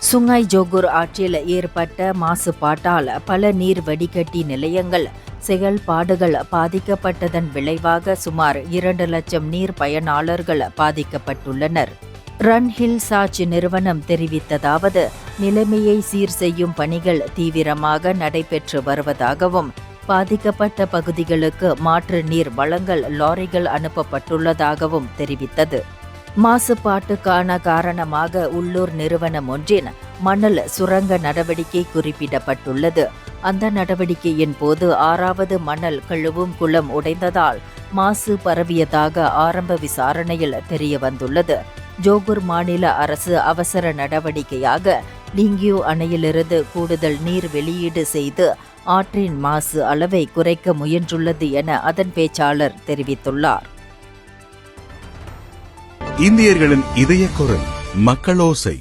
Sungai Johor ஆற்றில் ஏற்பட்ட மாசுபாட்டால் பல நீர் வடிகட்டி நிலையங்கள் செயல்பாடுகள் பாதிக்கப்பட்டதன் விளைவாக சுமார் 2 லட்சம் நீர் பயனாளர்கள் பாதிக்கப்பட்டுள்ளனர். ரன் ஹில் சாட்ச் நிறுவனம் தெரிவித்ததாவது, நிலைமையை சீர் செய்யும் பணிகள் தீவிரமாக நடைபெற்று வருவதாகவும், பாதிக்கப்பட்ட பகுதிகளுக்கு மாற்று நீர் வழங்கல் லாரிகள் அனுப்பப்பட்டுள்ளதாகவும் தெரிவித்தது. மாசுபாட்டுக்கான காரணமாக உள்ளூர் நிறுவனம் ஒன்றின் மணல் சுரங்க நடவடிக்கை குறிப்பிடப்பட்டுள்ளது. அந்த நடவடிக்கையின் போது 6வது மணல் கழுவும் குளம் உடைந்ததால் மாசு பரவியதாக ஆரம்ப விசாரணையில் தெரியவந்துள்ளது. ஜோகூர் மாநில அரசு அவசர நடவடிக்கையாக லிங்கியூ அணையிலிருந்து கூடுதல் நீர் வெளியீடு செய்து ஆற்றின் மாசு அளவை குறைக்க முயன்றுள்ளது என அதன் பேச்சாளர் தெரிவித்துள்ளார். இந்தியர்களின் இதய குரல் மக்களோசை.